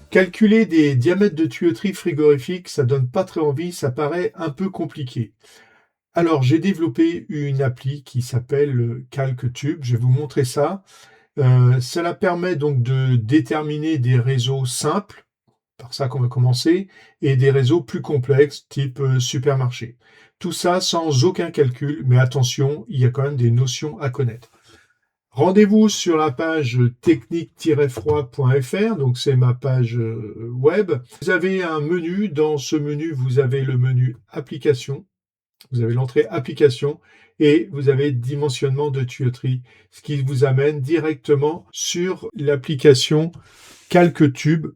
Calculer des diamètres de tuyauterie frigorifique, ça donne pas très envie, ça paraît un peu compliqué. Alors, j'ai développé une appli qui s'appelle CalcTube. Je vais vous montrer ça. Cela permet donc de déterminer des réseaux simples, par ça qu'on va commencer, et des réseaux plus complexes, type supermarché. Tout ça sans aucun calcul, mais attention, il y a quand même des notions à connaître. Rendez-vous sur la page technique-froid.fr, donc c'est ma page web. Vous avez un menu, dans ce menu, vous avez le menu application, vous avez l'entrée application et vous avez dimensionnement de tuyauterie, ce qui vous amène directement sur l'application CalcTube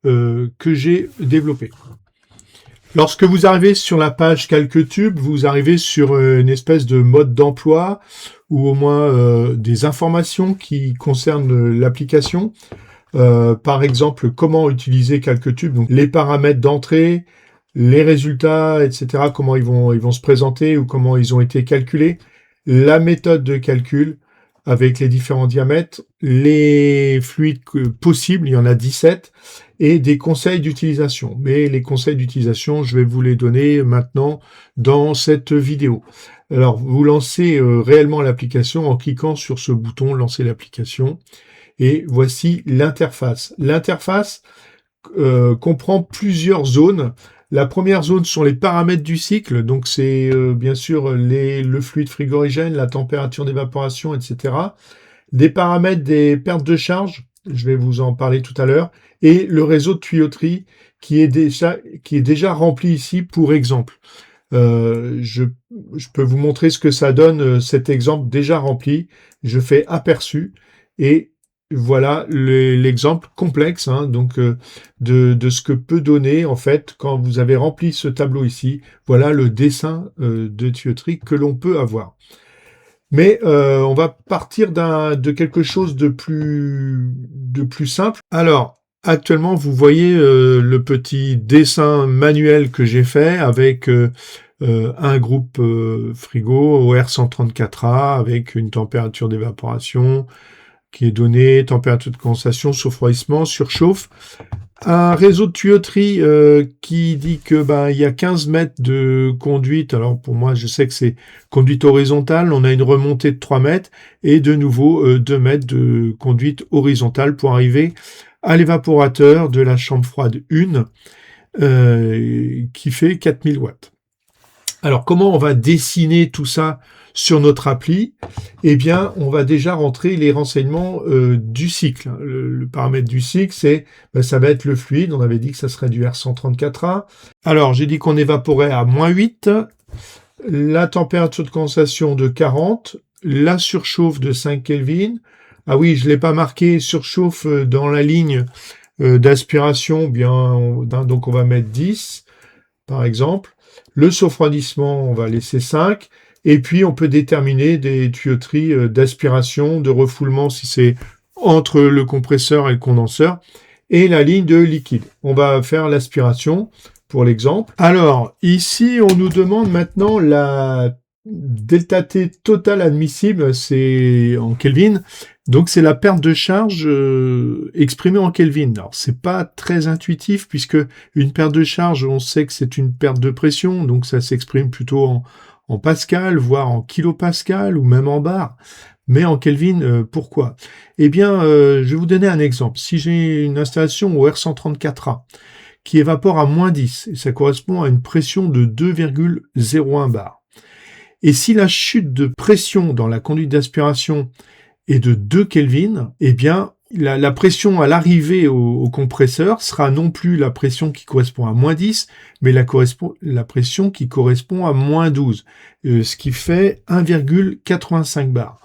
que j'ai développée. Lorsque vous arrivez sur la page CalcTube, vous arrivez sur une espèce de mode d'emploi ou au moins des informations qui concernent l'application. Par exemple, comment utiliser CalcTube, donc les paramètres d'entrée, les résultats, etc., comment ils vont se présenter ou comment ils ont été calculés, la méthode de calcul avec les différents diamètres, les fluides possibles, il y en a 17, et des conseils d'utilisation. Mais les conseils d'utilisation, je vais vous les donner maintenant dans cette vidéo. Alors, vous lancez réellement l'application en cliquant sur ce bouton « Lancer l'application » et voici l'interface. L'interface comprend plusieurs zones. La première zone sont les paramètres du cycle, donc c'est bien sûr le fluide frigorigène, la température d'évaporation, etc. Des paramètres des pertes de charge, je vais vous en parler tout à l'heure, et le réseau de tuyauterie qui est déjà rempli ici pour exemple. Je peux vous montrer ce que ça donne, cet exemple déjà rempli. Je fais aperçu et voilà l'exemple complexe donc de ce que peut donner en fait quand vous avez rempli ce tableau ici. Voilà le dessin de tuyauterie que l'on peut avoir. Mais on va partir de quelque chose de plus simple. Alors, actuellement, vous voyez le petit dessin manuel que j'ai fait avec un groupe frigo OR134A avec une température d'évaporation qui est donnée, température de condensation, refroidissement, surchauffe. Un réseau de tuyauterie qui dit que il y a 15 mètres de conduite. Alors pour moi, je sais que c'est conduite horizontale. On a une remontée de 3 mètres et de nouveau 2 mètres de conduite horizontale pour arriver à l'évaporateur de la chambre froide 1 qui fait 4000 watts. Alors comment on va dessiner tout ça sur notre appli? Eh bien, on va déjà rentrer les renseignements du cycle. Le paramètre du cycle, ça va être le fluide. On avait dit que ça serait du R134A. Alors, j'ai dit qu'on évaporait à -8, la température de condensation de 40, la surchauffe de 5 Kelvin. Ah oui, je l'ai pas marqué, surchauffe dans la ligne d'aspiration, donc on va mettre 10, par exemple. Le refroidissement, on va laisser 5. Et puis, on peut déterminer des tuyauteries d'aspiration, de refoulement, si c'est entre le compresseur et le condenseur, et la ligne de liquide. On va faire l'aspiration, pour l'exemple. Alors, ici, on nous demande maintenant la delta T totale admissible, c'est en Kelvin. Donc, c'est la perte de charge exprimée en Kelvin. Alors, c'est pas très intuitif, puisque une perte de charge, on sait que c'est une perte de pression, donc ça s'exprime plutôt en pascal, voire en kilopascal, ou même en bar. Mais en Kelvin, pourquoi? Eh bien, je vais vous donner un exemple. Si j'ai une installation au R134A qui évapore à -10, et ça correspond à une pression de 2,01 bar. Et si la chute de pression dans la conduite d'aspiration est de 2 Kelvin, eh bien, la pression à l'arrivée au compresseur sera non plus la pression qui correspond à -10, mais la pression qui correspond à -12, ce qui fait 1,85 bar.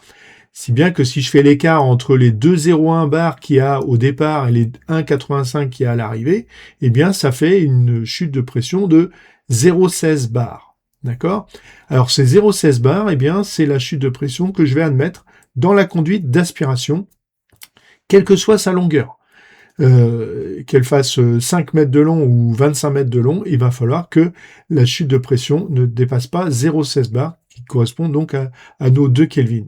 Si bien que si je fais l'écart entre les 2,01 bars qu'il y a au départ et les 1,85 qu'il y a à l'arrivée, eh bien, ça fait une chute de pression de 0,16 bar. D'accord? Alors, ces 0,16 bar, eh bien, c'est la chute de pression que je vais admettre dans la conduite d'aspiration, quelle que soit sa longueur. Qu'elle fasse 5 mètres de long ou 25 mètres de long, il va falloir que la chute de pression ne dépasse pas 0,16 bar, qui correspond donc à nos 2 Kelvin.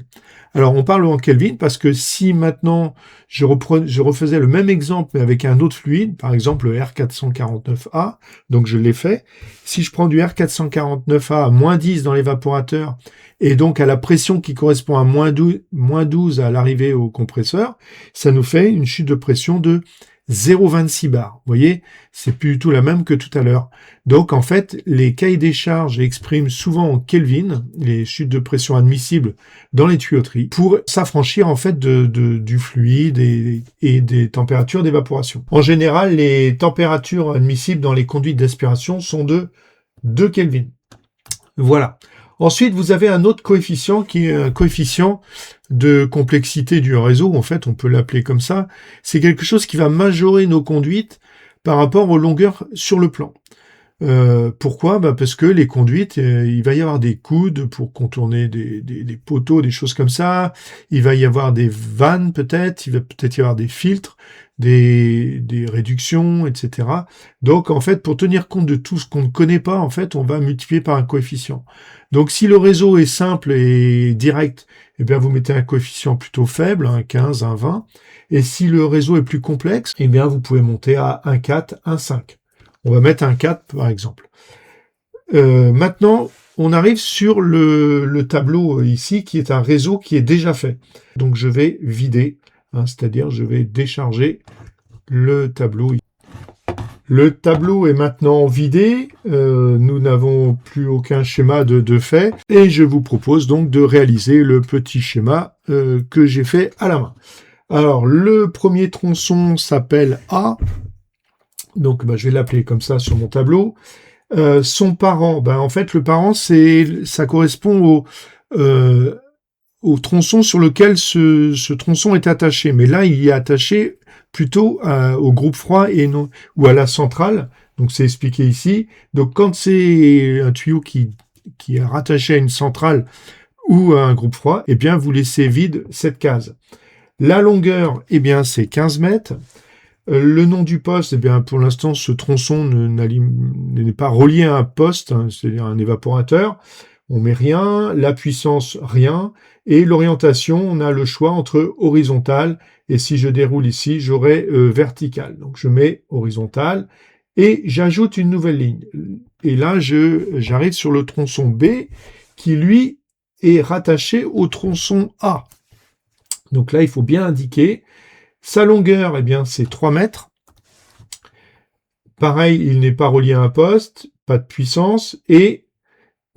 Alors, on parle en Kelvin parce que si maintenant je refaisais le même exemple mais avec un autre fluide, par exemple le R449A, donc je l'ai fait, si je prends du R449A à moins 10 dans l'évaporateur et donc à la pression qui correspond à moins 12 à l'arrivée au compresseur, ça nous fait une chute de pression de 0,26 bar. Vous voyez, c'est plus du tout la même que tout à l'heure. Donc, en fait, les cahiers des charges expriment souvent en Kelvin les chutes de pression admissibles dans les tuyauteries pour s'affranchir, en fait, du fluide et des températures d'évaporation. En général, les températures admissibles dans les conduites d'aspiration sont de 2 Kelvin. Voilà. Ensuite, vous avez un autre coefficient qui est un coefficient de complexité du réseau, en fait, on peut l'appeler comme ça. C'est quelque chose qui va majorer nos conduites par rapport aux longueurs sur le plan. Pourquoi ? Parce que les conduites, il va y avoir des coudes pour contourner des poteaux, des choses comme ça. Il va y avoir des vannes peut-être, il va peut-être y avoir des filtres, des réductions, etc. Donc en fait, pour tenir compte de tout ce qu'on ne connaît pas, en fait, on va multiplier par un coefficient. Donc si le réseau est simple et direct, eh bien vous mettez un coefficient plutôt faible, un 15, un 20. Et si le réseau est plus complexe, eh bien vous pouvez monter à 1,4, 1,5. On va mettre un 4 par exemple. Maintenant, on arrive sur le tableau ici qui est un réseau qui est déjà fait. Donc je vais vider, c'est-à-dire je vais décharger le tableau. Le tableau est maintenant vidé, nous n'avons plus aucun schéma de fait, et je vous propose donc de réaliser le petit schéma que j'ai fait à la main. Alors, le premier tronçon s'appelle A, donc je vais l'appeler comme ça sur mon tableau. Son parent, en fait le parent ça correspond au tronçon sur lequel ce tronçon est attaché, mais là il est attaché plutôt au groupe froid ou à la centrale, donc c'est expliqué ici. Donc quand c'est un tuyau qui est rattaché à une centrale ou à un groupe froid, eh bien vous laissez vide cette case. La longueur, eh bien c'est 15 mètres. Le nom du poste, eh bien pour l'instant ce tronçon n'est pas relié à un poste, c'est-à-dire un évaporateur. On met rien, la puissance rien, et l'orientation, on a le choix entre horizontal, et si je déroule ici, j'aurai vertical. Donc je mets horizontal, et j'ajoute une nouvelle ligne. Et là, j'arrive sur le tronçon B, qui lui est rattaché au tronçon A. Donc là, il faut bien indiquer. Sa longueur, eh bien, c'est 3 mètres. Pareil, il n'est pas relié à un poste, pas de puissance, et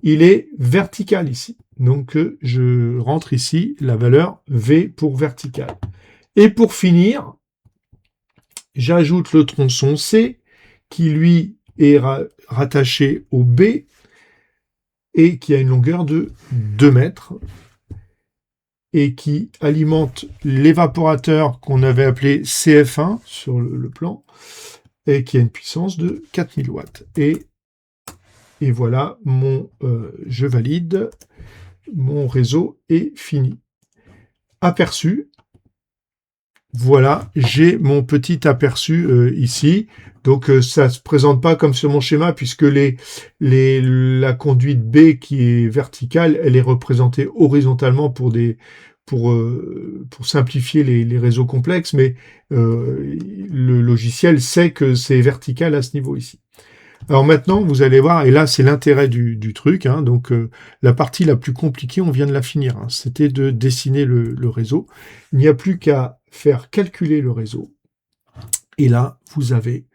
il est vertical ici. Donc, je rentre ici la valeur V pour vertical. Et pour finir, j'ajoute le tronçon C, qui lui est rattaché au B, et qui a une longueur de 2 mètres. Et qui alimente l'évaporateur qu'on avait appelé CF1 sur le plan, et qui a une puissance de 4000 watts. Et voilà, je valide, mon réseau est fini. Aperçu, voilà, j'ai mon petit aperçu ici. Donc ça se présente pas comme sur mon schéma puisque la conduite B qui est verticale, elle est représentée horizontalement pour simplifier les réseaux complexes, mais le logiciel sait que c'est vertical à ce niveau ici. Alors maintenant, vous allez voir, et là c'est l'intérêt du truc, donc la partie la plus compliquée, on vient de la finir, c'était de dessiner le réseau. Il n'y a plus qu'à faire calculer le réseau. Et là, vous avez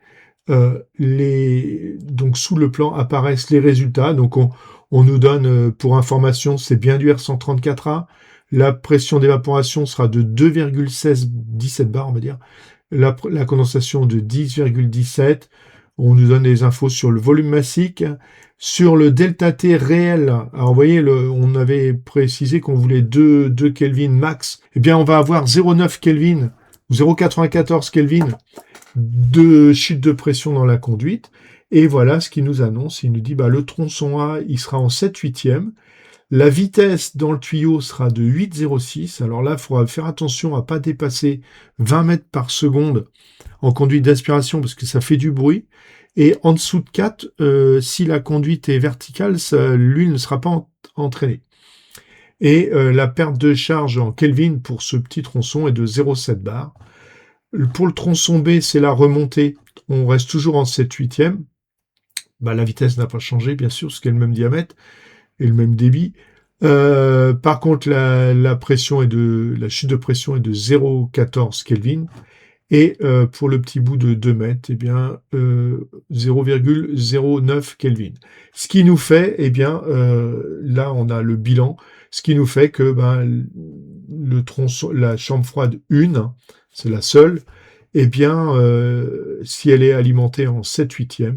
donc sous le plan apparaissent les résultats. Donc on nous donne, pour information, c'est bien du R134A. La pression d'évaporation sera de 2,17 bar, on va dire. La condensation de 10,17. On nous donne des infos sur le volume massique, sur le delta T réel. Alors, vous voyez, on avait précisé qu'on voulait 2 Kelvin max. Eh bien, on va avoir 0,9 Kelvin ou 0,94 Kelvin de chute de pression dans la conduite. Et voilà ce qu'il nous annonce. Il nous dit, le tronçon A, il sera en 7/8e. La vitesse dans le tuyau sera de 8,06. Alors là, il faudra faire attention à ne pas dépasser 20 mètres par seconde en conduite d'aspiration parce que ça fait du bruit. Et en dessous de 4, si la conduite est verticale, l'huile ne sera pas entraînée. Et la perte de charge en Kelvin pour ce petit tronçon est de 0,7 bar. Pour le tronçon B, c'est la remontée. On reste toujours en 7/8. La vitesse n'a pas changé, bien sûr, parce qu'il y a le même diamètre et le même débit. Par contre, la chute de pression est de 0,14 Kelvin. Et pour le petit bout de 2 mètres, 0,09 Kelvin. Ce qui nous fait, là on a le bilan, ce qui nous fait que le tronçon, la chambre froide 1, c'est la seule, si elle est alimentée en 7/8,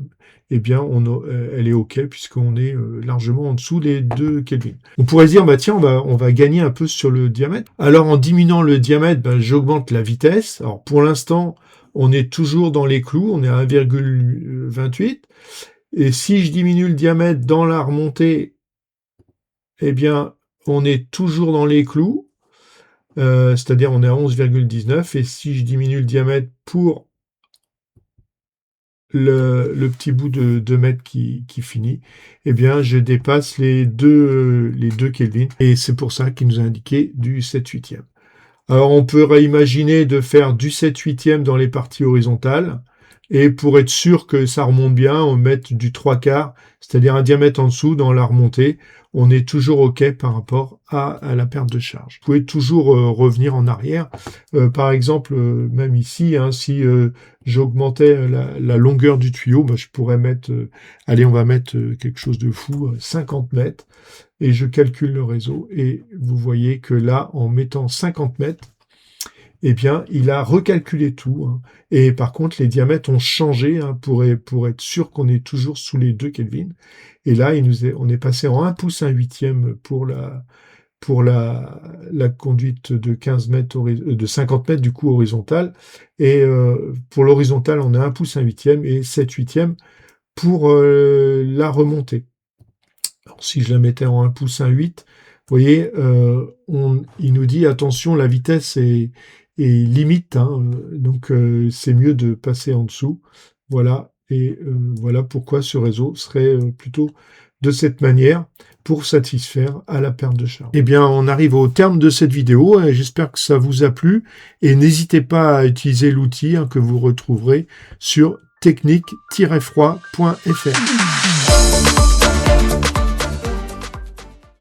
elle est OK puisqu'on est largement en dessous des 2 Kelvin. On pourrait se dire, tiens, on va gagner un peu sur le diamètre. Alors, en diminuant le diamètre, j'augmente la vitesse. Alors, pour l'instant, on est toujours dans les clous, on est à 1,28. Et si je diminue le diamètre dans la remontée, on est toujours dans les clous. C'est-à-dire on est à 11,19. Et si je diminue le diamètre pour le petit bout de 2 mètres qui finit, je dépasse les 2 Kelvin. Et c'est pour ça qu'il nous a indiqué du 7/8. Alors, on peut réimaginer de faire du 7/8 dans les parties horizontales. Et pour être sûr que ça remonte bien, on met du 3/4, c'est-à-dire un diamètre en dessous dans la remontée. On est toujours OK par rapport à la perte de charge. Vous pouvez toujours revenir en arrière. Par exemple, même ici, si j'augmentais la longueur du tuyau, je pourrais mettre, on va mettre quelque chose de fou, 50 mètres, et je calcule le réseau. Et vous voyez que là, en mettant 50 mètres, il a recalculé tout. Et par contre, les diamètres ont changé pour être sûr qu'on est toujours sous les 2 Kelvin. Et là, on est passé en 1 pouce 1/8 pour la conduite de 15 mètres, de 50 mètres du coup horizontale. Et pour l'horizontale, on a 1 pouce 1/8 et 7/8 pour la remontée. Alors, si je la mettais en 1 pouce 1/8, vous voyez, il nous dit attention, la vitesse est limite, donc c'est mieux de passer en dessous. Voilà, et voilà pourquoi ce réseau serait plutôt de cette manière pour satisfaire à la perte de charge. On arrive au terme de cette vidéo, et j'espère que ça vous a plu, et n'hésitez pas à utiliser l'outil que vous retrouverez sur technique-froid.fr.